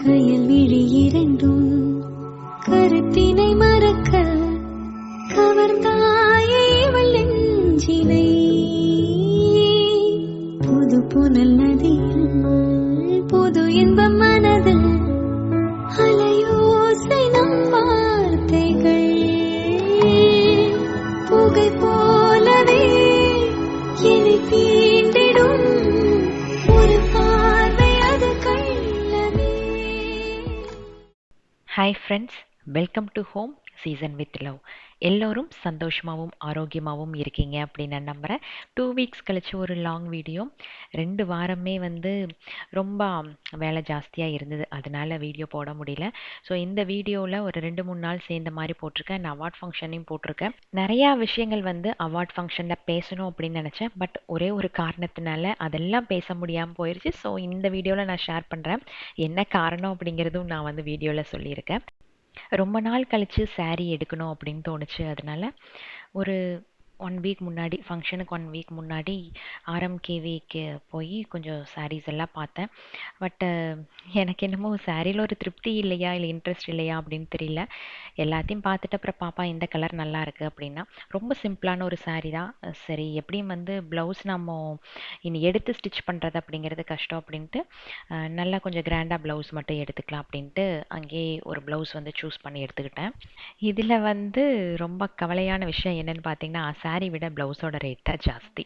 கயல் விழி இரண்டும் கருத்தினை மறக்க கவர்ந்தாயே இவள் நெஞ்சினை. புது புனல் நதியில் புது இன்பம் மனதில் அலையோசை நம் வார்த்தைகள் புகை போலவே என்னை தீண்டிடும் ஒரு பார்வை அது கள்ளமே. Hi friends, welcome to home season with love. எல்லோரும் சந்தோஷமாகவும் ஆரோக்கியமாகவும் இருக்கீங்க அப்படின்னு நான் நம்புகிறேன். 2 வீக்ஸ் கழிச்சு ஒரு லாங் வீடியோ. 2 வாரமே ரொம்ப வேலை ஜாஸ்தியாக இருந்தது, அதனால வீடியோ போட முடியல. ஸோ இந்த வீடியோவில் ஒரு 2-3 நாள் சேர்ந்த மாதிரி போட்டிருக்கேன். நான் அவார்ட் ஃபங்க்ஷனையும் போட்டிருக்கேன். நிறையா விஷயங்கள் அவார்ட் ஃபங்க்ஷனில் பேசணும் அப்படின்னு நினச்சேன். பட் ஒரே ஒரு காரணத்தினால அதெல்லாம் பேச முடியாமல் போயிடுச்சு. ஸோ இந்த வீடியோவில் நான் ஷேர் பண்ணுறேன். என்ன காரணம் அப்படிங்கிறதும் நான் வீடியோவில் சொல்லியிருக்கேன். ரொம்ப நாள் கழித்து saree எடுக்கணும் அப்படின்னு தோணுச்சு. அதனால ஒரு 1 வீக் முன்னாடி, ஃபங்க்ஷனுக்கு 1 வீக் முன்னாடி ஆர்எம்கேவிக்கு போய் கொஞ்சம் sarees எல்லாம் பார்த்தேன். பட் எனக்கு என்னமோ சாரியில் ஒரு திருப்தி இல்லையா இல்லை இன்ட்ரெஸ்ட் இல்லையா அப்படின்னு தெரியல. எல்லாத்தையும் பார்த்துட்டு அப்புறம் பாப்பா இந்த கலர் நல்லா இருக்குது அப்படின்னா, ரொம்ப சிம்பிளான ஒரு saree தான். சரி, எப்படியும் ப்ளவுஸ் நம்ம இனி எடுத்து ஸ்டிச் பண்ணுறது அப்படிங்கிறது கஷ்டம் அப்படின்ட்டு நல்லா கொஞ்சம் கிராண்டாக ப்ளவுஸ் மட்டும் எடுத்துக்கலாம் அப்படின்ட்டு அங்கேயே ஒரு ப்ளவுஸ் சூஸ் பண்ணி எடுத்துக்கிட்டேன். இதில் ரொம்ப கவலையான விஷயம் என்னன்னு பார்த்தீங்கன்னா, saree விட ப்ளவுஸோட ரேட் தான் ஜாஸ்தி.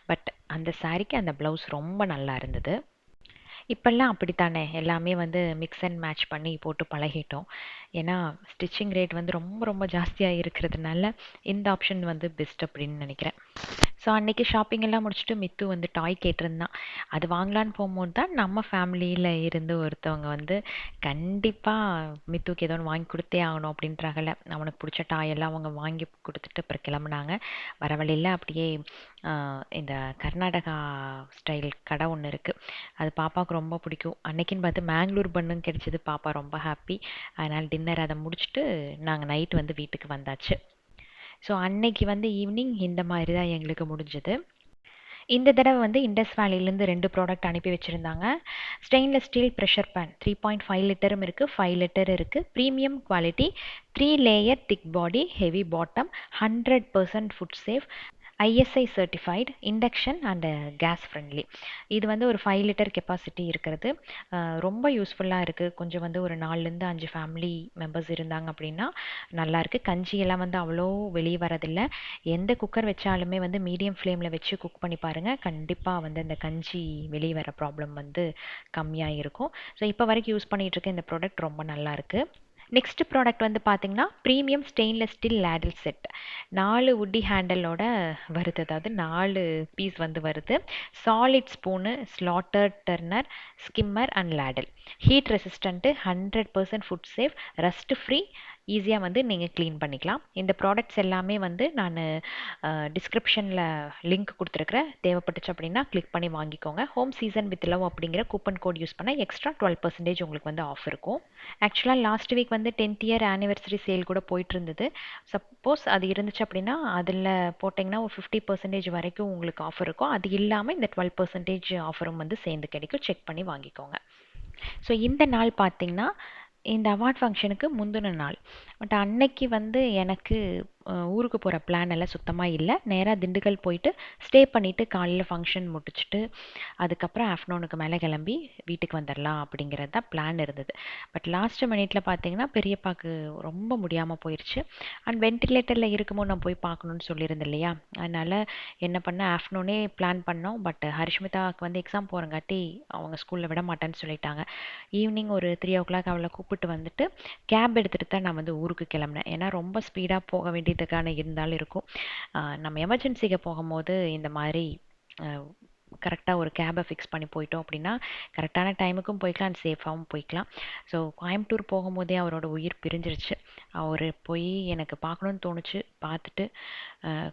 பட் அந்த சாரீக்கு அந்த ப்ளவுஸ் ரொம்ப நல்லா இருந்தது. இப்போல்லாம் அப்படித்தானே, எல்லாமே மிக்ஸ் அண்ட் மேட்ச் பண்ணி போட்டு பழகிட்டோம். ஏன்னா ஸ்டிச்சிங் ரேட் ரொம்ப ரொம்ப ஜாஸ்தியாக இருக்கிறதுனால இந்த ஆப்ஷன் பெஸ்ட் அப்படின்னு நினைக்கிறேன். ஸோ அன்றைக்கி ஷாப்பிங் எல்லாம் முடிச்சுட்டு மித்து டாய் கேட்டிருந்தான். அது வாங்கலான்னு போகும்போது தான் நம்ம ஃபேமிலியில் இருந்து ஒருத்தவங்க கண்டிப்பாக மித்துக்கு ஏதோ ஒன்று வாங்கி கொடுத்தே ஆகணும் அப்படின்றாங்கல்ல. அவனுக்கு பிடிச்ச டாயெல்லாம் அவங்க வாங்கி கொடுத்துட்டு அப்புறம் கிளம்புனாங்க. வர வழியில் அப்படியே இந்த கர்நாடகா ஸ்டைல் கடை ஒன்று இருக்குது, அது பாப்பாவுக்கு ரொம்ப பிடிக்கும். அன்னைக்குன்னு பார்த்து மேங்களூர் பண்ணுன்னு கிடைச்சிது. பாப்பா ரொம்ப ஹாப்பி. அதனால் டின்னர் அதை முடிச்சுட்டு நாங்கள் நைட் வீட்டுக்கு வந்தாச்சு. ஸோ அன்னைக்கு ஈவினிங் இந்த மாதிரி தான் எங்களுக்கு முடிஞ்சது. இந்த தடவை இண்டஸ் வேலிலேருந்து 2 ப்ராடக்ட் அனுப்பி வச்சுருந்தாங்க. ஸ்டெயின்லெஸ் ஸ்டீல் ப்ரெஷர் பேன் 3.5 லிட்டரும் இருக்குது, 5 லிட்டர் இருக்குது. Premium quality, 3 layer thick body, heavy bottom, 100% food safe, ISI certified, induction and gas friendly. இது ஒரு 5 லிட்டர் கெப்பாசிட்டி இருக்கிறது. ரொம்ப யூஸ்ஃபுல்லாக இருக்குது. கொஞ்சம் ஒரு 4லேருந்து 5 ஃபேமிலி மெம்பர்ஸ் இருந்தாங்க அப்படின்னா நல்லாயிருக்கு. கஞ்சியெல்லாம் அவ்வளோ வெளியே வரதில்லை. எந்த குக்கர் வச்சாலுமே மீடியம் ஃப்ளேமில் வச்சு குக் பண்ணி பாருங்கள். கண்டிப்பாக இந்த கஞ்சி வெளியே வர ப்ராப்ளம் கம்மியாக இருக்கும். ஸோ இப்போ வரைக்கும் யூஸ் பண்ணிகிட்ருக்க இந்த ப்ராடக்ட் ரொம்ப நல்லாயிருக்கு. நெக்ஸ்ட் ப்ராடக்ட் பார்த்தீங்கன்னா ப்ரீமியம் ஸ்டெயின்லெஸ் ஸ்டீல் லேடில் செட். 4 உட்டி ஹேண்டலோட வருது, அதாவது 4 பீஸ் வருது. Solid spoon, slaughter turner, skimmer and ladle. Heat resistant, 100% food safe, rust free, ஈஸியாக நீங்கள் க்ளீன் பண்ணிக்கலாம். இந்த ப்ராடக்ட்ஸ் எல்லாமே நான் டிஸ்கிரிப்ஷனில் லிங்க் கொடுத்துருக்குறேன். தேவைப்பட்டுச்சு அப்படின்னா கிளிக் பண்ணி வாங்கிக்கோங்க. ஹோம் சீசன் வித் லவ் அப்படிங்கிற கூப்பன் கோட் யூஸ் பண்ணால் எக்ஸ்ட்ரா 12% உங்களுக்கு ஆஃப் இருக்கும். ஆக்சுவலாக last week 10th year anniversary sale கூட போயிட்டு இருந்தது. சப்போஸ் அது இருந்துச்சு அப்படின்னா அதில் போட்டிங்கன்னா ஒரு 50% வரைக்கும் உங்களுக்கு ஆஃபர் இருக்கும். அது இல்லாமல் இந்த 12% ஆஃபரும் சேர்ந்து கிடைக்கும். செக் பண்ணி வாங்கிக்கோங்க. ஸோ இந்த நாள் பார்த்திங்கன்னா இந்த அவார்ட் ஃபங்க்ஷனுக்கு முந்தின நாள். பட் அன்னைக்கு எனக்கு ஊருக்கு போகிற பிளான் எல்லாம் சுத்தமாக இல்லை. நேராக திண்டுக்கல் போயிட்டு ஸ்டே பண்ணிவிட்டு காலையில் ஃபங்க்ஷன் முடிச்சுட்டு அதுக்கப்புறம் ஆஃப்டர்நூனுக்கு மேலே கிளம்பி வீட்டுக்கு வந்துடலாம் அப்படிங்கிறது தான் பிளான் இருந்தது. பட் லாஸ்ட் மினிட்ல பார்த்தீங்கன்னா பெரியப்பாக்கு ரொம்ப முடியாமல் போயிடுச்சு. அண்ட் வென்டிலேட்டரில் இருக்கும்போது நான் போய் பார்க்கணுன்னு சொல்லியிருந்தேன் இல்லையா, அதனால் என்ன பண்ணேன், ஆஃப்டர்நூனே பிளான் பண்ணோம். பட் ஹரிஷ்மிதாவுக்கு எக்ஸாம் போகிறங்காட்டி அவங்க ஸ்கூலில் விட மாட்டேன்னு சொல்லிட்டாங்க. ஈவினிங் ஒரு 3 o'clock அவளை கூப்பிட்டு வந்துட்டு கேப் எடுத்துகிட்டு தான் நான் ஊருக்கு கிளம்பினேன். ஏன்னா ரொம்ப ஸ்பீடாக போக வேண்டியதுக்கான இருந்தாலும் இருக்கும். நம்ம எமர்ஜென்சிக்கு போகும்போது இந்த மாதிரி கரெக்டாக ஒரு கேபை ஃபிக்ஸ் பண்ணி போயிட்டோம் அப்படின்னா கரெக்டான டைமுக்கும் போய்க்கலாம் அண்ட் சேஃபாகவும் போய்க்கலாம். ஸோ கோயம்புத்தூர் போகும்போதே அவரோட உயிர் பிரிஞ்சிருச்சு. அவர் போய் எனக்கு பார்க்கணுன்னு தோணுச்சு. பார்த்துட்டு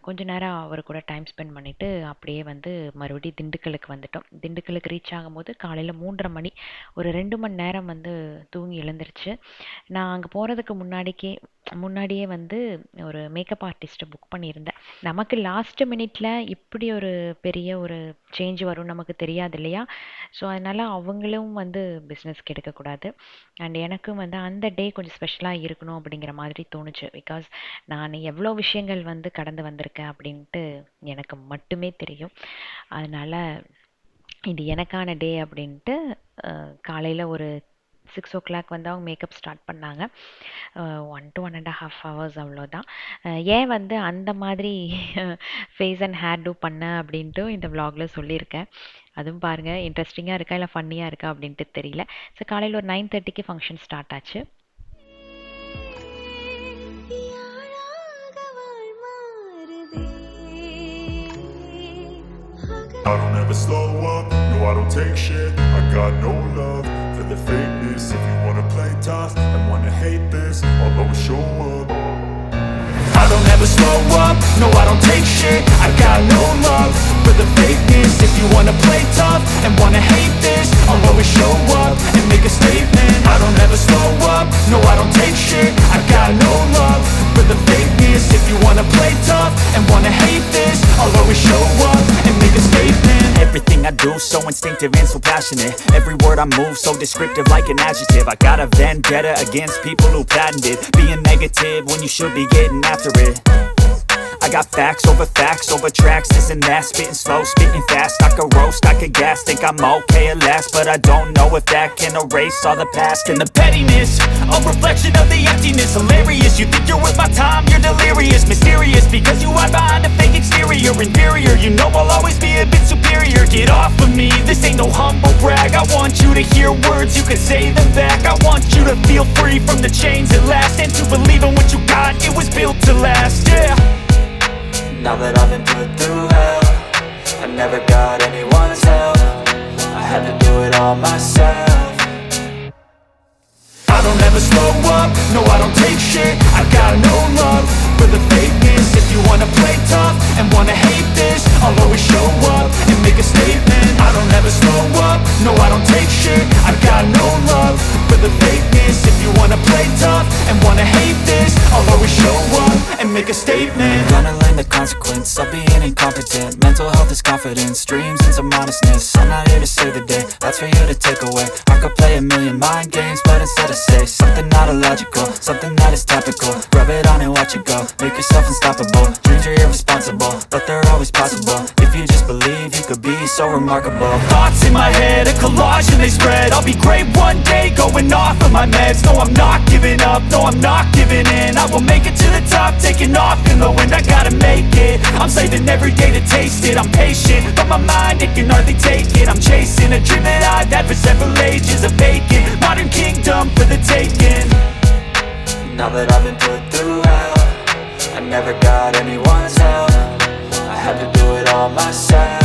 கொஞ்ச நேரம் அவர் கூட டைம் ஸ்பெண்ட் பண்ணிவிட்டு அப்படியே வந்து மறுபடியும் திண்டுக்கலுக்கு வந்துட்டோம். திண்டுக்கலுக்கு ரீச் ஆகும்போது காலையில் 3:30 மணி. ஒரு 2 மணி நேரம் வந்து தூங்கி எழுந்திருச்சு. நான் அங்கே போகிறதுக்கு முன்னாடியே வந்து ஒரு மேக்கப் ஆர்டிஸ்ட்டை புக் பண்ணியிருந்தேன். நமக்கு லாஸ்ட் மினிட்ல இப்படி ஒரு பெரிய ஒரு சேஞ்ச் வரும் நமக்கு தெரியாது இல்லையா? ஸோ அதனால் அவங்களும் வந்து பிஸ்னஸ்க்கு எடுக்கக்கூடாது. அண்ட் எனக்கும் வந்து அந்த டே கொஞ்சம் ஸ்பெஷலாக இருக்கணும் அப்படிங்கிற மாதிரி தோணுச்சு. பிகாஸ் நான் எவ்வளோ விஷயங்கள் வந்து கடந்து வந்திருக்கேன் அப்படின்ட்டு எனக்கு மட்டுமே தெரியும். அதனால் இது எனக்கான டே அப்படின்ட்டு காலையில் ஒரு 6 o'clock வந்து அவங்க மேக்கப் ஸ்டார்ட் பண்ணாங்க. 1 to 1.5 hours அவ்வளோதான். ஏன் வந்து அந்த மாதிரி ஃபேஸ் அண்ட் ஹேர் டூ பண்ண அப்படின்ட்டு இந்த vlogல சொல்லியிருக்கேன். அதுவும் பாருங்கள் இன்ட்ரெஸ்டிங்காக இருக்கா இல்லை ஃபன்னியாக இருக்கா அப்படின்ட்டு தெரியல. ஸோ காலையில் ஒரு 9:30க்கு ஃபங்க்ஷன் ஸ்டார்ட் ஆச்சு. I don't ever slow up, no I don't take shit. I got no love for the fakeness. If you wanna play tough and wanna hate this, I'll always show up. I don't ever slow up, no I don't take shit. I got no love for the fakeness. If you wanna play tough and wanna hate this, I'll always show up and make a statement. I don't ever slow up, no I don't take shit. I got no love for the fakeness. If you wanna play tough and wanna hate this, I'll always show up and make a statement. Everything I do so instinctive and so passionate. Every word I move so descriptive like an adjective. I got a vendetta against people who patented being negative when you should be getting after it. I got facts over tracks, this and that. Spitting slow, spitting fast. I could roast, I could gas. Think I'm okay at last, but I don't know if that can erase all the past. And the pettiness, a reflection of the emptiness. Hilarious, you think you're worth my time, you're delirious. Mysterious, because you hide behind a fake exterior. Inferior, you know I'll always be a bit superior. Get off of me, this ain't no humble brag. I want you to hear words, you can say them back. I want you to feel free from the chains at last, and to believe in what you got, it was built to last, yeah. Now that I've been put through hell, I never got anyone's help. I had to do it all myself. I don't ever slow up, no I don't take shit. I got no love for the fakeness. If you wanna play tough and wanna hate this, I'll always show up and make a statement. I don't ever slow up, no I don't take shit. I got no love for the fakeness. If you wanna play tough and wanna hate this, I'll always show up and make a statement. Gonna learn the consequence of being incompetent. Mental health is confidence, dreams and some honestness. I'm not here to save the day, that's for you to take away. I could play a million mind games, but instead I say something not illogical, something that is topical. Rub it on and watch it go, make yourself unstoppable. Dreams are irresponsible, but they're always possible. If you just believe, you could be so remarkable. Thoughts in my head, a collage and they spread. I'll be great one day, going off of my meds. No, I'm not giving up, no, I'm not giving in. I will make it to the top, taking off in the wind. I gotta make it, I'm saving every day to taste it. I'm patient, but my mind, it can hardly take it. I'm chasing a dream that I've had for several ages. A vacant, modern kingdom for the taking. Now that I've been put through hell, I never got anyone's help. I had to do it all myself.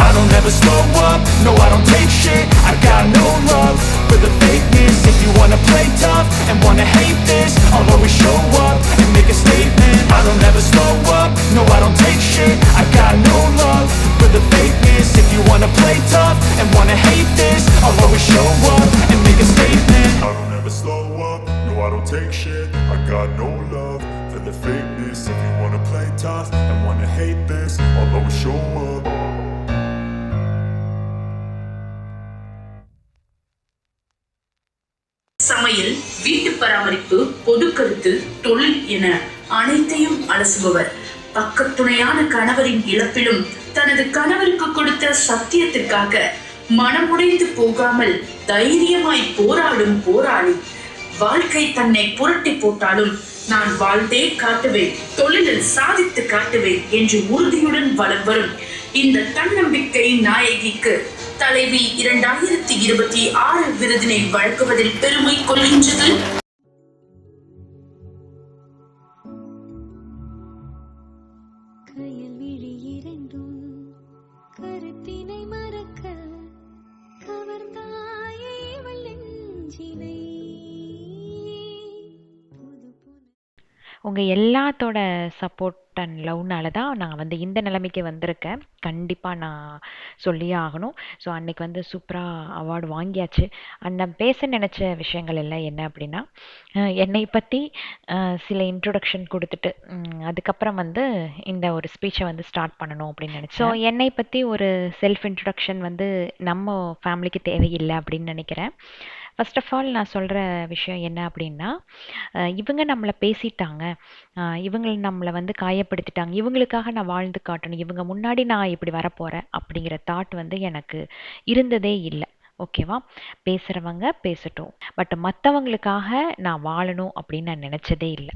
I don't ever slow up, no I don't take shit. I got no love for the fakeness. If you wanna play tough and wanna hate this, I'll always show up and make a statement. I don't ever slow up, no I don't take shit. I got no love for the fakeness. If you wanna play tough and wanna hate this, I'll always show up and make a statement. I don't ever slow up, no I don't take shit. I got no love for the fakeness. If you wanna play tough and wanna hate this, I'll always show up. சமையல், வீட்டு பராமரிப்பு, பொது கருத்து, தொழில் என அனைத்தையும் அலசுபவர். பக்கத்துணையான கணவரின் இழப்பிலும் தனது கணவருக்கு கொடுத்த சத்தியத்திற்காக மனமுடைந்து போகாமல் தைரியமாய் போராடும் போராளி. வாழ்க்கை தன்னை புரட்டி போட்டாலும் நான் வாழ்ந்தே காட்டுவேன், தொழிலில் சாதித்து காட்டுவேன் என்று உறுதியுடன் வலம் வரும் இந்த தன்னம்பிக்கை நாயகிக்கு தலைவி 2026 விருதினை வழங்குவதில் பெருமை கொள்கின்றது. உங்கள் எல்லாத்தோட சப்போர்ட் அண்ட் லவ்னால தான் நான் வந்து இந்த நிலைமைக்கு வந்திருக்கேன். கண்டிப்பாக நான் சொல்லியே ஆகணும். ஸோ அன்னைக்கு வந்து சூப்பராக அவார்டு வாங்கியாச்சு. நான் பேச நினச்ச விஷயங்கள் எல்லாம் என்ன அப்படின்னா, என்னை பற்றி சில இன்ட்ரொடக்ஷன் கொடுத்துட்டு அதுக்கப்புறம் வந்து இந்த ஒரு ஸ்பீச்சை வந்து ஸ்டார்ட் பண்ணணும் அப்படின்னு நினச்சேன். ஸோ என்னை பற்றி ஒரு செல்ஃப் இன்ட்ரொடக்ஷன் வந்து நம்ம ஃபேமிலிக்கு தேவையில்லை அப்படின்னு நினைக்கிறேன். ஃபர்ஸ்ட் ஆஃப் ஆல் நான் சொல்கிற விஷயம் என்ன அப்படின்னா, இவங்க நம்மளை பேசிட்டாங்க, இவங்க நம்மளை வந்து காயப்படுத்திட்டாங்க, இவங்களுக்காக நான் வாழ்ந்து காட்டணும், இவங்க முன்னாடி நான் இப்படி வரப்போகிறேன் அப்படிங்கிற தாட் வந்து எனக்கு இருந்ததே இல்லை. ஓகேவா? பேசுகிறவங்க பேசட்டும், பட் மற்றவங்களுக்காக நான் வாழணும் அப்படின்னு நான் நினச்சதே இல்லை.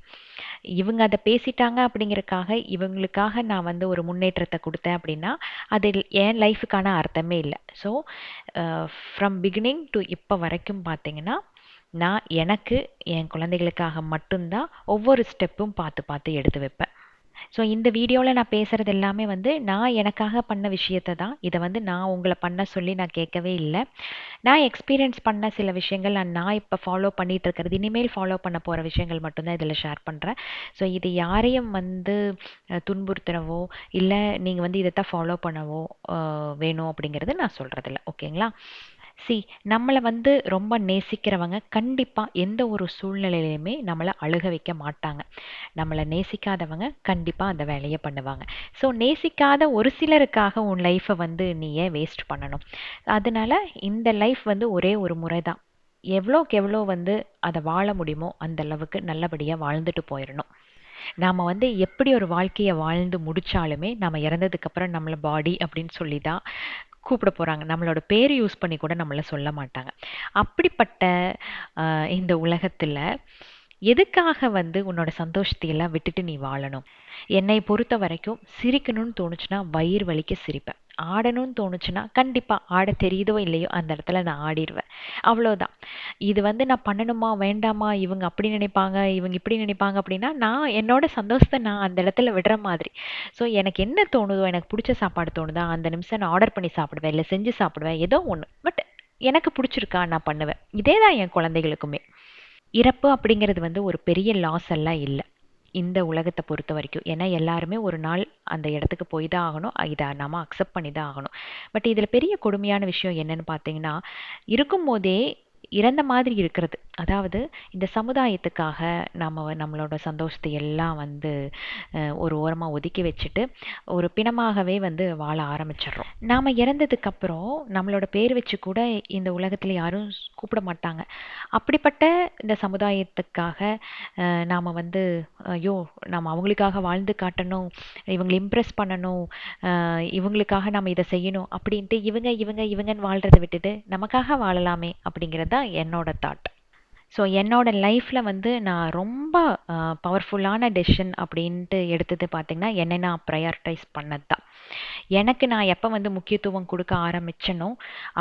இவங்க அதை பேசிட்டாங்க அப்படிங்கிறக்காக இவங்களுக்காக நான் வந்து ஒரு முன்னேற்றத்தை கொடுத்தேன் அப்படின்னா அது என் லைஃபுக்கான அர்த்தமே இல்லை. ஸோ ஃப்ரம் பிகினிங் டு இப்போ வரைக்கும் பார்த்தீங்கன்னா, நான் எனக்கு என் குழந்தைகளுக்காக மட்டும்தான் ஒவ்வொரு ஸ்டெப்பும் பார்த்து பார்த்து எடுத்து வைப்பேன். ஸோ இந்த வீடியோவில் நான் பேசுகிறது எல்லாமே வந்து நான் எனக்காக பண்ண விஷயத்தை தான். இதை வந்து நான் உங்களை பண்ண சொல்லி நான் கேட்கவே இல்லை. நான் எக்ஸ்பீரியன்ஸ் பண்ண சில விஷயங்கள் நான் இப்போ ஃபாலோ பண்ணிகிட்டு இருக்கிறது, இனிமேல் ஃபாலோ பண்ண போகிற விஷயங்கள் மட்டும்தான் இதில் ஷேர் பண்ணுறேன். ஸோ இது யாரையும் வந்து துன்புறுத்துறவோ இல்லை நீங்கள் வந்து இதைத்தான் ஃபாலோ பண்ணவோ வேணும் அப்படிங்கிறது நான் சொல்கிறதில்ல. ஓகேங்களா? நம்மளை வந்து ரொம்ப நேசிக்கிறவங்க கண்டிப்பாக எந்த ஒரு சூழ்நிலையிலையுமே நம்மளை அழுக வைக்க மாட்டாங்க. நம்மளை நேசிக்காதவங்க கண்டிப்பாக அந்த வேலையை பண்ணுவாங்க. ஸோ நேசிக்காத ஒரு சிலருக்காக உன் லைஃப்பை வந்து நீ ஏன் வேஸ்ட் பண்ணணும்? அதனால இந்த லைஃப் வந்து ஒரே ஒரு முறை தான். எவ்வளோக்கு எவ்வளோ வந்து அதை வாழ முடியுமோ அந்த அளவுக்கு நல்லபடியாக வாழ்ந்துட்டு போயிடணும். நாம் வந்து எப்படி ஒரு வாழ்க்கையை வாழ்ந்து முடித்தாலுமே நம்ம இறந்ததுக்கப்புறம் நம்மளை பாடி அப்படின்னு சொல்லி தான் கூப்பிட போகிறாங்க. நம்மளோட பேர் யூஸ் பண்ணி கூட நம்மளை சொல்ல மாட்டாங்க. அப்படிப்பட்ட இந்த உலகத்தில் எதுக்காக வந்து உன்னோட சந்தோஷத்தை எல்லாம் விட்டுட்டு நீ வாழணும்? என்னை பொறுத்த வரைக்கும் சிரிக்கணும்னு தோணுச்சுன்னா வயிறு வலிக்க சிரிப்பேன். ஆடணும்னு தோணுச்சுன்னா கண்டிப்பாக ஆட தெரியுதோ இல்லையோ அந்த இடத்துல நான் ஆடிடுவேன். அவ்வளோதான். இது வந்து நான் பண்ணணுமா வேண்டாமா, இவங்க அப்படி நினைப்பாங்க இவங்க இப்படி நினைப்பாங்க அப்படின்னா நான் என்னோட சந்தோஷத்தை நான் அந்த இடத்துல விடுற மாதிரி. ஸோ எனக்கு என்ன தோணுதோ, எனக்கு பிடிச்ச சாப்பாடு தோணுதா அந்த நிமிஷம் நான் ஆர்டர் பண்ணி சாப்பிடுவேன், இல்லை செஞ்சு சாப்பிடுவேன், ஏதோ ஒன்று. பட் எனக்கு பிடிச்சிருக்கா நான் பண்ணுவேன். இதே தான் என் குழந்தைகளுக்குமே. இறப்பு அப்படிங்கிறது வந்து ஒரு பெரிய லாஸ் எல்லாம் இல்லை இந்த உலகத்தை பொறுத்த வரைக்கும். ஏன்னா எல்லாருமே ஒரு நாள் அந்த இடத்துக்கு போய் தான் ஆகணும். இதை நம்ம அக்செப்ட் பண்ணி தான் ஆகணும். பட் இதில் பெரிய கொடுமையான விஷயம் என்னன்னு பார்த்தீங்கன்னா, இருக்கும்போதே இறந்த மாதிரி இருக்கிறது. அதாவது இந்த சமுதாயத்துக்காக நம்மளோட சந்தோஷத்தை எல்லாம் வந்து ஒரு ஓரமாக ஒதுக்கி வச்சுட்டு ஒரு பிணமாகவே வந்து வாழ ஆரம்பிச்சிடுறோம். நாம் இறந்ததுக்கப்புறம் நம்மளோட பேர் வச்சு கூட இந்த உலகத்தில் யாரும் கூப்பிட மாட்டாங்க. அப்படிப்பட்ட இந்த சமுதாயத்துக்காக நாம் வந்து ஐயோ நாம் அவங்களுக்காக வாழ்ந்து காட்டணும், இவங்களை இம்ப்ரெஸ் பண்ணணும், இவங்களுக்காக நாம் இதை செய்யணும் அப்படின்ட்டு இவங்கன்னு வாழ்கிறத விட்டுட்டு நமக்காக வாழலாமே அப்படிங்கிறது தான் என்னோட தாட். ஸோ என்னோட லைஃப்பில் வந்து நான் ரொம்ப பவர்ஃபுல்லான டெசிஷன் அப்படின்ட்டு எடுத்தது பார்த்திங்கன்னா என்னை நான் ப்ரையாரிட்டைஸ் பண்ணது தான். எனக்கு நான் எப்போ வந்து முக்கியத்துவம் கொடுக்க ஆரம்பிச்சனோ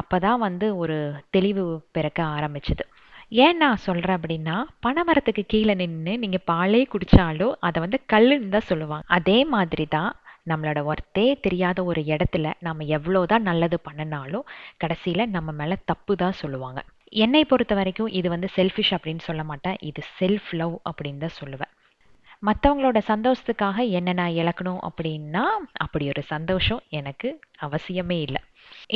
அப்போ தான் வந்து ஒரு தெளிவு பிறக்க ஆரம்பிச்சது. ஏன் நான் சொல்கிறேன் அப்படின்னா, பனைமரத்துக்கு கீழே நின்று நீங்கள் பாலே குடித்தாலும் அதை வந்து கல்லுன்னு தான் சொல்லுவாங்க. அதே மாதிரி தான் நம்மளோட ஒர்த்தே தெரியாத ஒரு இடத்துல நம்ம எவ்வளோதான் நல்லது பண்ணினாலும் கடைசியில் நம்ம மேலே தப்பு தான் சொல்லுவாங்க. என்னை பொறுத்த வரைக்கும் இது வந்து செல்ஃபிஷ் அப்படின்னு சொல்ல மாட்டேன், இது செல்ஃப் லவ் அப்படின்னு தான் சொல்லுவேன். மற்றவங்களோட சந்தோஷத்துக்காக என்ன நான் இழக்கணும் அப்படின்னா அப்படி ஒரு சந்தோஷம் எனக்கு அவசியமே இல்லை.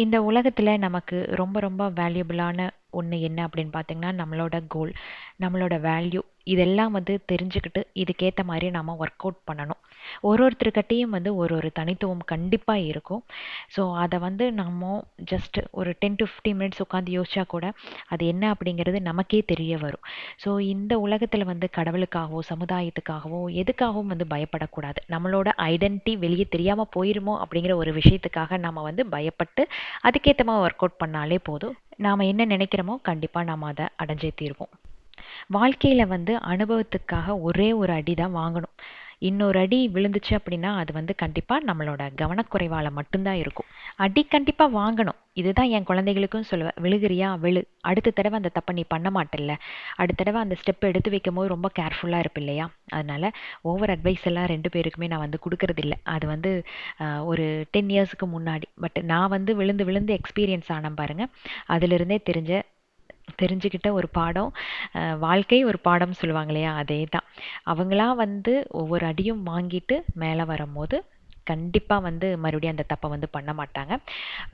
இந்த உலகத்தில் நமக்கு ரொம்ப ரொம்ப வேல்யூபிளான ஒன்று என்ன அப்படின்னு பார்த்தீங்கன்னா, நம்மளோட கோல், நம்மளோட வேல்யூ இதெல்லாம் வந்து தெரிஞ்சுக்கிட்டு இதுக்கேற்ற மாதிரி நம்ம ஒர்க் அவுட் பண்ணணும். ஒருத்தருக்கிட்டையும் வந்து ஒரு தனித்துவம் கண்டிப்பாக இருக்கும். ஸோ அதை வந்து நம்ம ஜஸ்ட் ஒரு 10 to 15 மினிட்ஸ் உட்காந்து யோசிச்சா கூட அது என்ன அப்படிங்கிறது நமக்கே தெரிய வரும். ஸோ இந்த உலகத்தில் வந்து கடவுளுக்காகவோ சமுதாயத்துக்காகவோ எதுக்காகவும் வந்து பயப்படக்கூடாது. நம்மளோட ஐடென்டிட்டி வெளியே தெரியாமல் போயிருமோ அப்படிங்கிற ஒரு விஷயத்துக்காக நம்ம வந்து பயப்பட்டு அதுக்கேற்ற மாதிரி ஒர்க் அவுட் பண்ணாலே போதும். நாம் என்ன நினைக்கிறோமோ கண்டிப்பாக நாம் அதை அடைஞ்சே தீர்வோம். வாழ்க்கையில் வந்து அனுபவத்துக்காக ஒரே ஒரு அடி தான் வாங்கணும். இன்னொரு அடி விழுந்துச்சு அப்படின்னா அது வந்து கண்டிப்பாக நம்மளோட கவனக்குறைவால் மட்டும்தான் இருக்கும். அடி கண்டிப்பாக வாங்கணும். இதுதான் என் குழந்தைகளுக்கும் சொல்லுவேன். விழுகிறியா விழு, அடுத்த தடவை அந்த தப்பை நீ பண்ண மாட்டேல்ல, அடுத்த தடவை அந்த ஸ்டெப் எடுத்து வைக்கும் போது ரொம்ப கேர்ஃபுல்லாக இருப்பு இல்லையா? அதனால் ஓவர் அட்வைஸ் எல்லாம் 2 பேருக்குமே நான் வந்து கொடுக்கறதில்ல. அது வந்து ஒரு 10 இயர்ஸுக்கு முன்னாடி. பட் நான் வந்து விழுந்து எக்ஸ்பீரியன்ஸ் ஆனேன் பாருங்கள். அதிலிருந்தே தெரிஞ்ச தெரிஞ்சுக்கிட்ட ஒரு பாடம். வாழ்க்கை ஒரு பாடம் சொல்லுவாங்க இல்லையா? அதே தான். அவங்களா வந்து ஒவ்வொரு அடியும் வாங்கிட்டு மேலே வரும்போது கண்டிப்பாக வந்து மறுபடியும் அந்த தப்பை வந்து பண்ண மாட்டாங்க.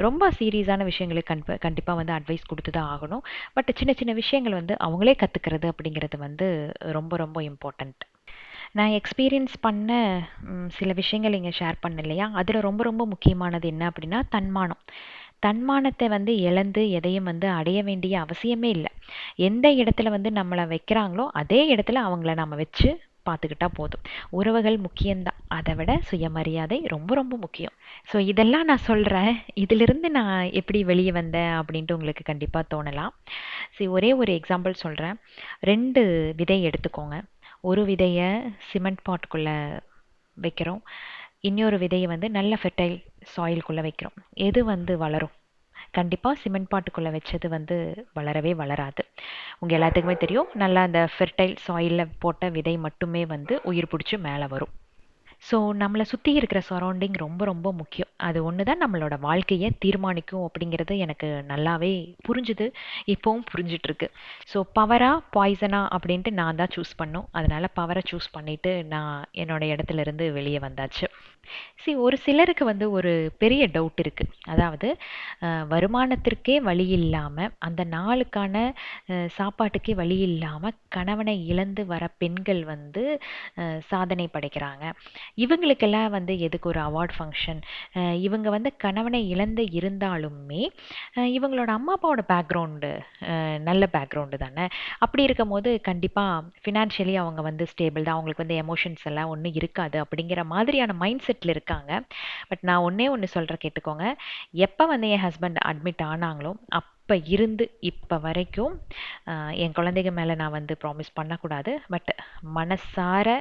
ரொம்ப சீரியஸான விஷயங்களுக்கு கண்டிப்பாக வந்து அட்வைஸ் கொடுத்து தான் ஆகணும். பட் சின்ன சின்ன விஷயங்கள் வந்து அவங்களே கற்றுக்கிறது அப்படிங்கிறது வந்து ரொம்ப ரொம்ப இம்பார்ட்டண்ட். நான் எக்ஸ்பீரியன்ஸ் பண்ண சில விஷயங்கள் இங்கே ஷேர் பண்ணேன் இல்லையா? அதில் ரொம்ப ரொம்ப முக்கியமானது என்ன அப்படின்னா தன்மானம். தன்மானத்தை வந்து இழந்து எதையும் வந்து அடைய வேண்டிய அவசியமே இல்லை. எந்த இடத்துல வந்து நம்மளை வைக்கிறாங்களோ அதே இடத்துல அவங்கள நம்ம வச்சு பார்த்துக்கிட்டா போதும். உறவுகள் முக்கியம்தான், அதை விட சுயமரியாதை ரொம்ப ரொம்ப முக்கியம். ஸோ இதெல்லாம் நான் சொல்கிறேன், இதிலிருந்து நான் எப்படி வெளியே வந்தேன் அப்படின்ட்டு உங்களுக்கு கண்டிப்பாக தோணலாம். சரி, ஒரே ஒரு எக்ஸாம்பிள் சொல்கிறேன். 2 விதை எடுத்துக்கோங்க. ஒரு விதையை சிமெண்ட் பாட்டுக்குள்ளே வைக்கிறோம், இன்னொரு விதையை வந்து நல்ல ஃபெர்டைல் சாயில்குள்ளே வைக்கிறோம். எது வந்து வளரும்? கண்டிப்பாக சிமெண்ட் பாட்டுக்குள்ளே வச்சது வந்து வளரவே வளராது. உங்கள் எல்லாத்துக்குமே தெரியும், நல்லா அந்த ஃபெர்டைல் சாயிலில் போட்ட விதை மட்டுமே வந்து உயிர் பிடிச்சி மேலே வரும். ஸோ நம்மளை சுற்றி இருக்கிற சரௌண்டிங் ரொம்ப ரொம்ப முக்கியம். அது ஒன்று தான் நம்மளோட வாழ்க்கையை தீர்மானிக்கும் அப்படிங்கிறது எனக்கு நல்லாவே புரிஞ்சுது, இப்போவும் புரிஞ்சிட்ருக்கு. ஸோ பவரா பாய்சனா அப்படின்ட்டு நான் தான் சூஸ் பண்ணோம். அதனால் பவரை சூஸ் பண்ணிவிட்டு நான் என்னோடய இடத்துல இருந்து வெளியே வந்தாச்சு. ஒரு சிலருக்கு வந்து ஒரு பெரிய டவுட் இருக்குது. அதாவது வருமானத்திற்கே வழி இல்லாமல், அந்த நாளுக்கான சாப்பாட்டுக்கே வழி இல்லாமல் கணவனை இழந்து வர பெண்கள் வந்து சாதனை படைக்கிறாங்க. இவங்களுக்கெல்லாம் வந்து எதுக்கு ஒரு அவார்ட் ஃபங்க்ஷன்? இவங்க வந்து கணவனை இழந்து இருந்தாலுமே இவங்களோட அம்மா அப்பாவோட பேக்ரவுண்டு நல்ல பேக்ரவுண்டு தானே. அப்படி இருக்கும்போது கண்டிப்பாக ஃபினான்ஷியலி அவங்க வந்து ஸ்டேபிள் தான், அவங்களுக்கு வந்து எமோஷன்ஸ் எல்லாம் ஒன்றும் இருக்காது அப்படிங்கிற மாதிரியான மைண்ட் செட்டில் இருக்காங்க. பட் நான் ஒன்றே ஒன்று சொல்கிறேன், கேட்டுக்கோங்க. எப்போ வந்து என் ஹஸ்பண்ட் அட்மிட் ஆனாங்களோ அப்போ இருந்து இப்போ வரைக்கும் என் குழந்தைங்க மேலே நான் வந்து ப்ராமிஸ் பண்ணக்கூடாது, பட் மனசார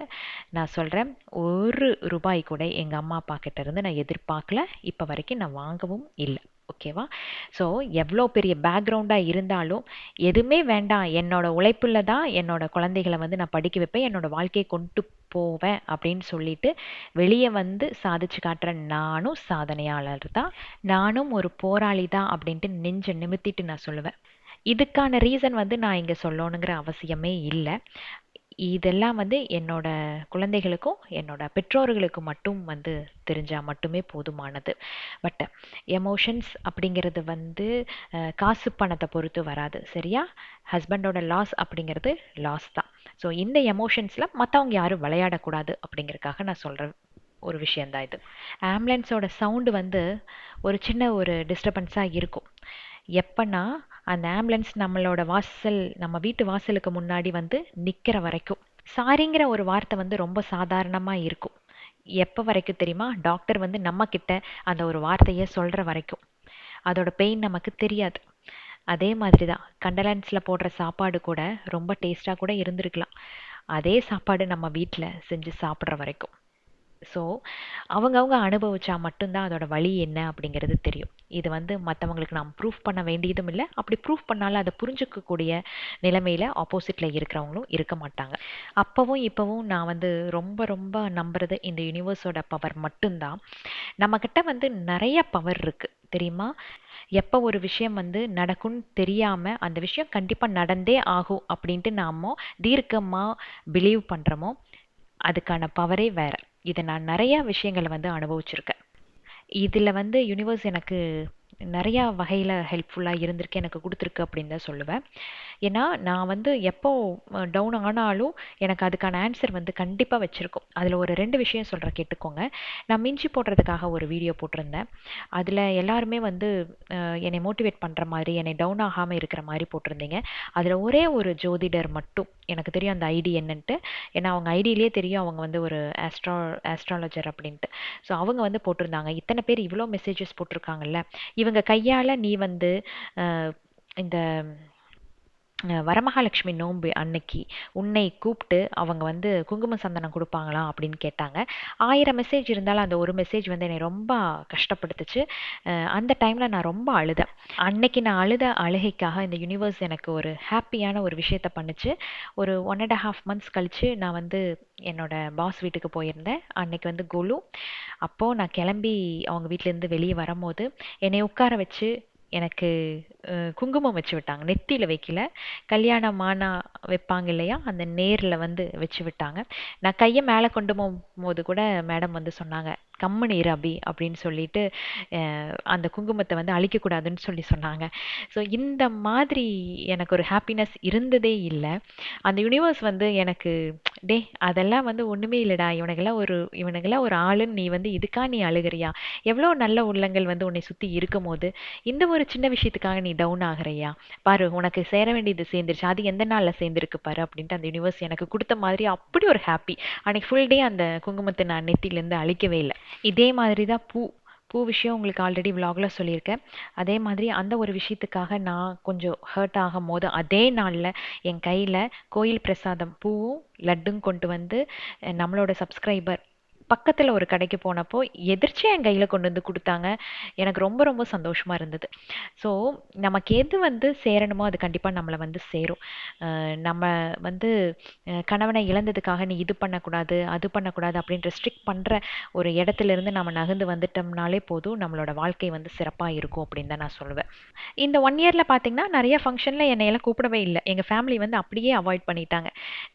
நான் சொல்கிறேன், ஒரு ரூபாய் கூட எங்கள் அம்மா அப்பா கிட்ட இருந்து நான் எதிர்பார்க்கல, இப்போ வரைக்கும் நான் வாங்கவும் இல்லை. ஓகேவா? ஸோ எவ்வளோ பெரிய பேக்ரவுண்டாக இருந்தாலும் எதுவுமே வேண்டாம், என்னோட உழைப்பில் தான் என்னோட குழந்தைகளை வந்து நான் படிக்க வைப்பேன், என்னோட வாழ்க்கையை கொண்டு போவேன் அப்படின்னு சொல்லிட்டு வெளியே வந்து சாதிச்சு காட்டுற நானும் சாதனையாளர் தான், நானும் ஒரு போராளி தான் அப்படின்ட்டு நெஞ்ச நிமித்திட்டு நான் சொல்லுவேன். இதுக்கான ரீசன் வந்து நான் இங்கே சொல்லணுங்கிற அவசியமே இல்லை. இதெல்லாம் வந்து என்னோட குழந்தைகளுக்கும் என்னோட பெற்றோர்களுக்கும் மட்டும் வந்து தெரிஞ்சால் மட்டுமே போதுமானது. பட் எமோஷன்ஸ் அப்படிங்கிறது வந்து காசு பணத்தை பொறுத்து வராது, சரியா? ஹஸ்பண்டோட லாஸ் அப்படிங்கிறது லாஸ் தான். ஸோ இந்த எமோஷன்ஸில் மற்றவங்க யாரும் விளையாடக்கூடாது அப்படிங்கிறதுக்காக நான் சொல்கிற ஒரு விஷயந்தான் இது. ஆம்புலன்ஸோட சவுண்டு வந்து ஒரு சின்ன ஒரு டிஸ்டர்பன்ஸாக இருக்கும். எப்பன்னா அந்த ஆம்புலன்ஸ் நம்மளோட வாசல், நம்ம வீட்டு வாசலுக்கு முன்னாடி வந்து நிற்கிற வரைக்கும். சாரிங்கிற ஒரு வார்த்தை வந்து ரொம்ப சாதாரணமாக இருக்கும். எப்போ வரைக்கும் தெரியுமா? டாக்டர் வந்து நம்மக்கிட்ட அந்த ஒரு வார்த்தையை சொல்கிற வரைக்கும். அதோட பெயின் நமக்கு தெரியாது. அதே மாதிரி தான் கண்டலன்ஸில் போடுற சாப்பாடு கூட ரொம்ப டேஸ்ட்டாக கூட இருந்திருக்கலாம், அதே சாப்பாடு நம்ம வீட்டில் செஞ்சு சாப்பிட்ற வரைக்கும். ஸோ அவங்கவுங்க அனுபவிச்சா மட்டும்தான் அதோட வழி என்ன அப்படிங்கிறது தெரியும். இது வந்து மற்றவங்களுக்கு நாம் ப்ரூஃப் பண்ண வேண்டியதும் இல்லை, அப்படி ப்ரூஃப் பண்ணாலும் அதை புரிஞ்சுக்கக்கூடிய நிலைமையில் ஆப்போசிட்டில் இருக்கிறவங்களும் இருக்க மாட்டாங்க. அப்போவும் இப்போவும் நான் வந்து ரொம்ப ரொம்ப நம்புறது இந்த யூனிவர்ஸோட பவர் மட்டும்தான். நம்மக்கிட்ட வந்து நிறைய பவர் இருக்குது, தெரியுமா? எப்போ ஒரு விஷயம் வந்து நடக்கும்னு தெரியாமல் அந்த விஷயம் கண்டிப்பாக நடந்தே ஆகும் அப்படின்ட்டு நாம் தீர்க்கமாக பிலீவ் பண்ணுறோமோ அதுக்கான பவரே வேறு. இதை நான் நிறையா விஷயங்களை வந்து அனுபவிச்சிருக்கேன். இதில் வந்து யூனிவர்ஸ் எனக்கு நிறையா வகையில் ஹெல்ப்ஃபுல்லாக இருந்திருக்கு, எனக்கு கொடுத்துருக்கு அப்படின்னு தான் சொல்லுவேன். ஏன்னா நான் வந்து எப்போ டவுன் ஆனாலும் எனக்கு அதுக்கான ஆன்சர் வந்து கண்டிப்பாக வச்சுருக்கோம். அதில் ஒரு 2 விஷயம் சொல்கிறேன், கேட்டுக்கோங்க. நான் மிஞ்சி போடுறதுக்காக ஒரு வீடியோ போட்டிருந்தேன். அதில் எல்லாருமே வந்து என்னை மோட்டிவேட் பண்ணுற மாதிரி, என்னை டவுன் ஆகாமல் இருக்கிற மாதிரி போட்டிருந்தீங்க. அதில் ஒரே ஒரு ஜோதிடர் மட்டும் எனக்கு தெரியும் அந்த ஐடி என்னன்ட்டு. ஏன்னா அவங்க ஐடியிலே தெரியும் அவங்க வந்து ஒரு ஆஸ்ட்ராலஜர் அப்படின்ட்டு. ஸோ அவங்க வந்து போட்டிருந்தாங்க, இத்தனை பேர் இவ்வளோ மெசேஜஸ் போட்டிருக்காங்கல்ல, இவங்க கையால் நீ வந்து இந்த வரமகாலட்சுமி நோன்பு அன்னைக்கு உன்னை கூப்பிட்டு அவங்க வந்து குங்கும சந்தனம் கொடுப்பாங்களாம் அப்படின்னு கேட்டாங்க. 1000 மெசேஜ் இருந்தாலும் அந்த ஒரு மெசேஜ் வந்து என்னை ரொம்ப கஷ்டப்படுத்துச்சு. அந்த டைமில் நான் ரொம்ப அழுதேன். அன்னைக்கு நான் அழுத அழுகைக்காக இந்த யூனிவர்ஸ் எனக்கு ஒரு ஹாப்பியான ஒரு விஷயத்த பண்ணுச்சு. ஒரு 1.5 months கழித்து நான் வந்து என்னோட பாஸ் வீட்டுக்கு போயிருந்தேன். அன்னைக்கு வந்து குலு. அப்போது நான் கிளம்பி அவங்க வீட்டிலேருந்து வெளியே வரும்போது என்னை உட்கார வச்சு எனக்கு குங்குமம் வச்சு விட்டாங்க. நெத்தியில் வைக்கல, கல்யாணமானா வைப்பாங்க இல்லையா, அந்த நேரில் வந்து வச்சு விட்டாங்க. நான் கையை மேலே கொண்டு போகும்போது கூட மேடம் வந்து சொன்னாங்க, கம்முனு இரு அபி அப்படின்னு சொல்லிட்டு அந்த குங்குமத்தை வந்து அழிக்கக்கூடாதுன்னு சொல்லி சொன்னாங்க. ஸோ இந்த மாதிரி எனக்கு ஒரு ஹாப்பினஸ் இருந்ததே இல்லை. அந்த யூனிவர்ஸ் வந்து எனக்கு, டே அதெல்லாம் வந்து ஒன்றுமே இல்லைடா, இவனுக்கெல்லாம் ஒரு ஆளுன்னு நீ வந்து இதுக்கா நீ அழுகிறியா, எவ்வளோ நல்ல உள்ளங்கள் வந்து உன்னை சுற்றி இருக்கும் போது இந்த ஒரு சின்ன விஷயத்துக்காக நீ டவுன் ஆகுறியா, பாரு உனக்கு சேர வேண்டியது சேர்ந்துருச்சு, அது எந்த நாளில் சேர்ந்துருக்கு பாரு அப்படின்ட்டு அந்த யூனிவர்ஸ் எனக்கு கொடுத்த மாதிரி அப்படி ஒரு ஹாப்பி. அன்னைக்கு ஃபுல் டே அந்த குங்குமத்தை நான் நெத்திலேருந்து அழிக்கவே இல்லை. இதே மாதிரி தான் பூ விஷயம் உங்களுக்கு ஆல்ரெடி விலாக்ல சொல்லியிருக்கேன். அதே மாதிரி அந்த ஒரு விஷயத்துக்காக நான் கொஞ்சம் ஹர்ட் ஆகும் போது அதே நாளில் என் கையில் கோயில் பிரசாதம் பூவும் லட்டும் கொண்டு வந்து நம்மளோட சப்ஸ்கிரைபர் பக்கத்தில் ஒரு கடைக்கு போனப்போ எதிர்ச்சியாக என் கையில் கொண்டு வந்து கொடுத்தாங்க. எனக்கு ரொம்ப ரொம்ப சந்தோஷமாக இருந்தது. ஸோ நமக்கு எது வந்து சேரணுமோ அது கண்டிப்பாக நம்மளை வந்து சேரும். நம்ம வந்து கணவனை இழந்ததுக்காக நீ இது பண்ணக்கூடாது அது பண்ணக்கூடாது அப்படின்னு ரெஸ்ட்ரிக்ட் பண்ணுற ஒரு இடத்துல இருந்து நம்ம நகர்ந்து வந்துட்டோம்னாலே போதும், நம்மளோட வாழ்க்கை வந்து சிறப்பாக இருக்கும் அப்படின்னு தான் நான் சொல்லுவேன். இந்த 1 இயரில் பார்த்தீங்கன்னா நிறைய ஃபங்க்ஷனில் என்னையெல்லாம் கூப்பிடவே இல்லை. எங்கள் ஃபேமிலி வந்து அப்படியே அவாய்ட் பண்ணிட்டாங்க.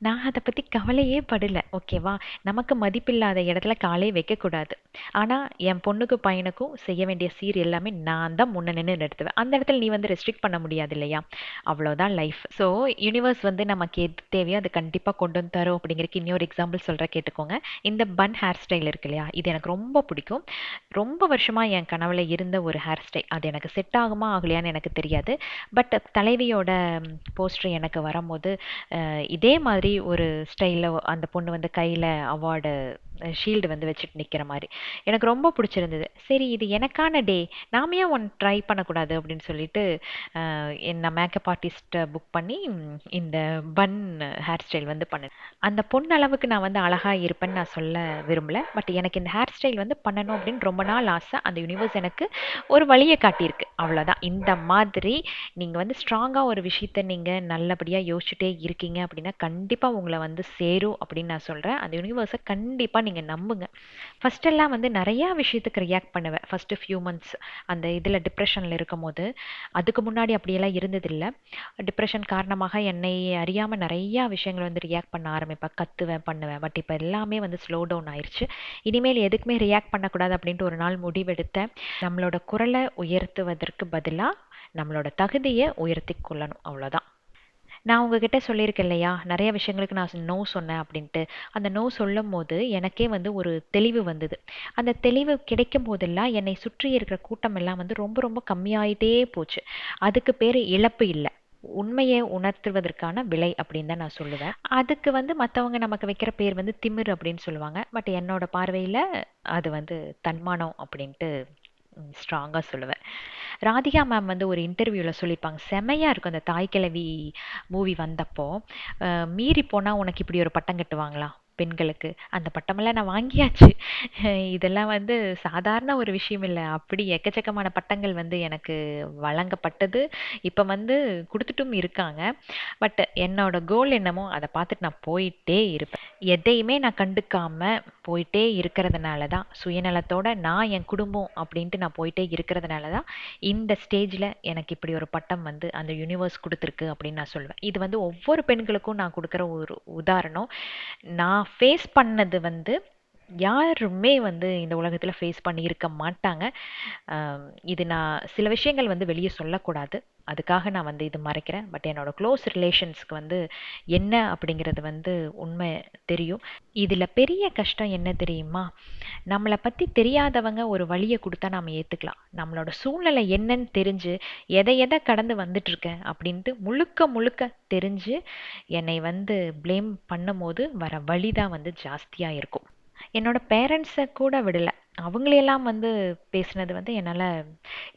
நான் அதை பற்றி கவலையே படலை. ஓகேவா, நமக்கு மதிப்பில்லாத இடத்துல காலே வைக்கக்கூடாது. ஆனால் என் பொண்ணுக்கு பையனுக்கும் செய்ய வேண்டிய சீர் எல்லாமே நான் தான் முன்ன நின்று நிறுத்துவேன். அந்த இடத்துல நீ வந்து ரெஸ்ட்ரிக்ட் பண்ண முடியாது இல்லையா, அவ்வளோதான் லைஃப். ஸோ யூனிவர்ஸ் வந்து நமக்கு எது தேவையோ அது கண்டிப்பாக கொண்டு வந்து தரும். அப்படிங்கிறதுக்கு இன்னொரு எக்ஸாம்பிள் சொல்கிறேன், கேட்டுக்கோங்க. இந்த பன் ஹேர் ஸ்டைல் இருக்கு இல்லையா, இது எனக்கு ரொம்ப பிடிக்கும். ரொம்ப வருஷமாக என் கனவுல இருந்த ஒரு ஹேர் ஸ்டைல். அது எனக்கு செட் ஆகுமா ஆகலையான்னு எனக்கு தெரியாது. பட் தலைவியோட போஸ்டர் எனக்கு வரும்போது இதே மாதிரி ஒரு ஸ்டைலில் அந்த பொண்ணு வந்து கையில் அவார்டு ஷீல்டு வந்து வச்சுட்டு நிற்கிற மாதிரி எனக்கு ரொம்ப பிடிச்சிருந்தது. சரி இது எனக்கான டே, நாம ஏன் ஒன் ட்ரை பண்ணக்கூடாது அப்படின்னு சொல்லிட்டு நான் மேக்கப் ஆர்டிஸ்ட்டை புக் பண்ணி இந்த பன் ஹேர் ஸ்டைல் வந்து பண்ணேன். அந்த பொண்ணு அளவுக்கு நான் வந்து அழகாக இருப்பேன்னு நான் சொல்ல விரும்பல. பட் எனக்கு இந்த ஹேர் ஸ்டைல் வந்து பண்ணணும் அப்படின்னு ரொம்ப நாள் ஆசை. அந்த யூனிவர்ஸ் எனக்கு ஒரு வழியை காட்டியிருக்கு, அவ்வளோதான். இந்த மாதிரி நீங்கள் வந்து ஸ்ட்ராங்காக ஒரு விஷயத்தை நீங்கள் நல்லபடியாக யோசிச்சுட்டே இருக்கீங்க அப்படின்னா கண்டிப்பாக உங்களை வந்து சேரும் அப்படின்னு நான் சொல்கிறேன். அந்த யூனிவர்ஸை கண்டிப்பாக நீங்கள் நம்புங்க. ஃபஸ்ட்டெல்லாம் வந்து நிறையா விஷயத்துக்கு ரியாக்ட் பண்ணுவேன். ஃபஸ்ட்டு ஃபியூ மந்த்ஸ் அந்த இதில் டிப்ரெஷனில் இருக்கும் போது. அதுக்கு முன்னாடி அப்படியெல்லாம் இருந்ததில்லை. டிப்ரெஷன் காரணமாக என்னை அறியாமல் நிறையா விஷயங்கள் வந்து ரியாக்ட் பண்ண ஆரம்பிப்பேன், கத்துவேன், பண்ணுவேன். பட் இப்போ எல்லாமே வந்து ஸ்லோ டவுன் ஆயிடுச்சு. இனிமேல் எதுக்குமே ரியாக்ட் பண்ணக்கூடாது அப்படின்ட்டு ஒரு நாள் முடிவெடுத்தேன். நம்மளோட குரலை உயர்த்துவதற்கு பதிலாக நம்மளோட தகுதியை உயர்த்தி கொள்ளணும், அவ்வளோதான். நான் உங்ககிட்ட சொல்லியிருக்கேன் இல்லையா, நிறைய விஷயங்களுக்கு நான் நோ சொன்னேன் அப்படின்ட்டு. அந்த நோ சொல்லும் போது எனக்கே வந்து ஒரு தெளிவு வந்தது. அந்த தெளிவு கிடைக்கும் போதெல்லாம் என்னை சுற்றி இருக்கிற கூட்டம் எல்லாம் வந்து ரொம்ப ரொம்ப கம்மியாயிட்டே போச்சு. அதுக்கு பேர் இழப்பு இல்லை, உண்மையை உணர்த்துவதற்கான விலை அப்படின்னு தான் நான் சொல்லுவேன். அதுக்கு வந்து மற்றவங்க நமக்கு வைக்கிற பேர் வந்து திமிர் அப்படின்னு சொல்லுவாங்க. பட் என்னோட பார்வையில் அது வந்து தன்மானம் அப்படின்ட்டு ஸ்ட்ராங்காக சொல்லுவேன். ராதிகா மேம் வந்து ஒரு இன்டர்வியூவில் சொல்லியிருப்பாங்க, செமையாக இருக்கும் அந்த தாய் கிழவி மூவி வந்தப்போ, மீறி போனால் உனக்கு இப்படி ஒரு பட்டம் கட்டுவாங்களா பெண்களுக்கு, அந்த பட்டமெல்லாம் நான் வாங்கியாச்சு. இதெல்லாம் வந்து சாதாரண ஒரு விஷயம் இல்லை, அப்படி எக்கச்சக்கமான பட்டங்கள் வந்து எனக்கு வழங்கப்பட்டது. இப்போ வந்து கொடுத்துட்டும் இருக்காங்க. பட் என்னோட கோல் என்னமோ அதை பார்த்துட்டு நான் போயிட்டே இருப்பேன். எதையுமே நான் கண்டுக்காம போயிட்டே இருக்கிறதுனால தான், சுயநலத்தோட நான் என் குடும்பம் அப்படின்ட்டு நான் போயிட்டே இருக்கிறதுனால தான் இந்த ஸ்டேஜில் எனக்கு இப்படி ஒரு பட்டம் வந்து அந்த யூனிவர்ஸ் கொடுத்துருக்கு அப்படின்னு நான் சொல்லுவேன். இது வந்து ஒவ்வொரு பெண்களுக்கும் நான் கொடுக்குற ஒரு உதாரணம். நான் ஃபேஸ் பண்ணது வந்து யாருமே வந்து இந்த உலகத்தில் ஃபேஸ் பண்ணி இருக்க மாட்டாங்க. இது நான் சில விஷயங்கள் வந்து வெளியே சொல்லக்கூடாது, அதுக்காக நான் வந்து இது மறைக்கிறேன். பட் என்னோட க்ளோஸ் ரிலேஷன்ஸ்க்கு வந்து என்ன அப்படிங்கிறது வந்து உண்மை தெரியும். இதில் பெரிய கஷ்டம் என்ன தெரியுமா, நம்மளை பற்றி தெரியாதவங்க ஒரு வழியை கொடுத்தா நாம் ஏற்றுக்கலாம். நம்மளோட சூழ்நிலை என்னன்னு தெரிஞ்சு எதை எதை கடந்து வந்துட்டுருக்கேன் அப்படின்ட்டு முழுக்க முழுக்க தெரிஞ்சு என்னை வந்து ப்ளேம் பண்ணும் போது வர வழி தான் வந்து ஜாஸ்தியாக இருக்கும். என்னோட பேரண்ட்ஸை கூட விடலை, அவங்களையெல்லாம் வந்து பேசுனது வந்து என்னால்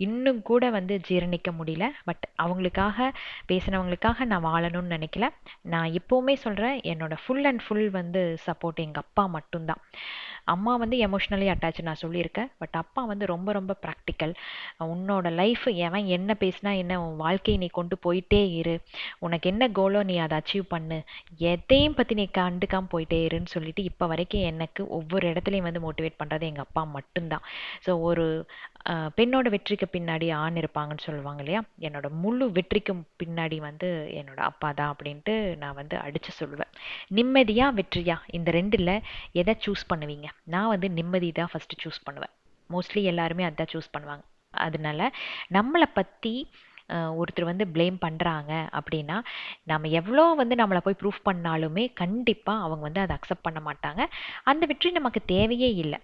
இன்னும் கூட வந்து ஜீரணிக்க முடியல. பட் அவங்களுக்காக பேசினவங்களுக்காக நான் வாழணும்னு நினைக்கல. நான் எப்போவுமே சொல்கிறேன், என்னோட ஃபுல் அண்ட் ஃபுல் வந்து சப்போர்ட் எங்கள் அப்பா மட்டும்தான். அம்மா வந்து எமோஷ்னலி அட்டாச் நான் சொல்லியிருக்கேன். பட் அப்பா வந்து ரொம்ப ரொம்ப ப்ராக்டிக்கல். உன்னோட லைஃப் எவன் என்ன பேசினா என்ன, உன் வாழ்க்கையை நீ கொண்டு போயிட்டே இரு, உனக்கு என்ன கோலோ நீ அதை அச்சீவ் பண்ணு, எதையும் பற்றி நீ கண்டுக்காமல் போயிட்டே இருன்னு சொல்லிட்டு இப்போ வரைக்கும் எனக்கு ஒவ்வொரு இடத்துலையும் வந்து மோட்டிவேட் பண்ணுறது எங்கள் அப்பா மட்டும்தான். ஸோ ஒரு பெண்ணோட வெற்றிக்கு பின்னாடி ஆண் இருப்பாங்கன்னு சொல்லுவாங்க இல்லையா, என்னோட முழு வெற்றிக்கும் பின்னாடி வந்து என்னோட அப்பா தான் அப்படின்ட்டு நான் வந்து அடித்து சொல்லுவேன். நிம்மதியா வெற்றியா இந்த ரெண்டில் எதை சூஸ் பண்ணுவீங்க? நான் வந்து நிம்மதி தான் ஃபஸ்ட்டு சூஸ் பண்ணுவேன். மோஸ்ட்லி எல்லாருமே அதான் சூஸ் பண்ணுவாங்க. அதனால நம்மளை பற்றி ஒருத்தர் வந்து ப்ளேம் பண்ணுறாங்க அப்படின்னா, நம்ம எவ்வளோ வந்து நம்மளை போய் ப்ரூஃப் பண்ணாலுமே கண்டிப்பாக அவங்க வந்து அதை அக்செப்ட் பண்ண மாட்டாங்க. அந்த வெற்றி நமக்கு தேவையே இல்லை.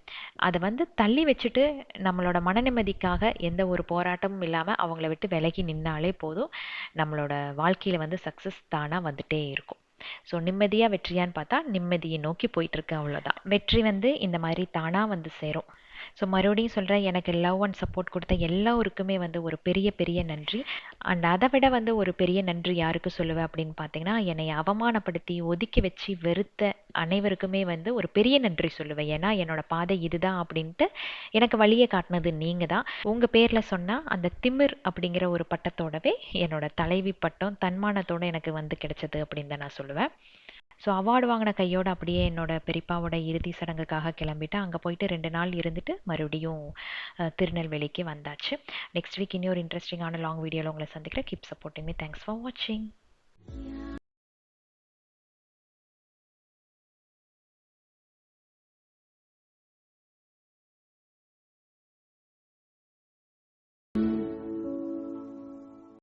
அதை வந்து தள்ளி வச்சுட்டு நம்மளோட மன நிம்மதிக்காக எந்த ஒரு போராட்டமும் இல்லாமல் அவங்கள விட்டு விலகி நின்னாலே போதும், நம்மளோட வாழ்க்கையில் வந்து சக்ஸஸ் தானாக வந்துட்டே இருக்கும். ஸோ நிம்மதியாக வெற்றியான்னு பார்த்தா நிம்மதியை நோக்கி போயிட்டுருக்கு, அவ்வளோதான். வெற்றி வந்து இந்த மாதிரி தானாக வந்து சேரும். ஸோ மறுபடியும் சொல்கிறேன், எனக்கு லவ் அண்ட் சப்போர்ட் கொடுத்த எல்லாருக்குமே வந்து ஒரு பெரிய பெரிய நன்றி. அண்ட் அதை விட வந்து ஒரு பெரிய நன்றி யாருக்கு சொல்லுவேன் அப்படின்னு பார்த்தீங்கன்னா, என்னை அவமானப்படுத்தி ஒதுக்கி வச்சு வெறுத்த அனைவருக்குமே வந்து ஒரு பெரிய நன்றி சொல்லுவேன். ஏன்னா என்னோட பாதை இதுதான் அப்படின்ட்டு எனக்கு வழியை காட்டினது நீங்கள் தான். உங்கள் பேரில் சொன்னால் அந்த திமிர் அப்படிங்கிற ஒரு பட்டத்தோடவே என்னோட தலைவி பட்டம் தன்மானத்தோடு எனக்கு வந்து கிடைச்சது அப்படின்னு தான் நான் சொல்லுவேன். ஸோ அவார்டு வாங்கின கையோடு அப்படியே என்னோட பெரியப்பாவோட இறுதி சடங்குக்காக கிளம்பிட்டு அங்கே போயிட்டு 2 நாள் இருந்துட்டு மறுபடியும் திருநெல்வேலிக்கு வந்தாச்சு. நெக்ஸ்ட் வீக் இன்னொரு இன்ட்ரெஸ்டிங்கான லாங் வீடியோவில் உங்களை சந்திக்கிறேன். Keep supporting me. Thanks for வாட்சிங்.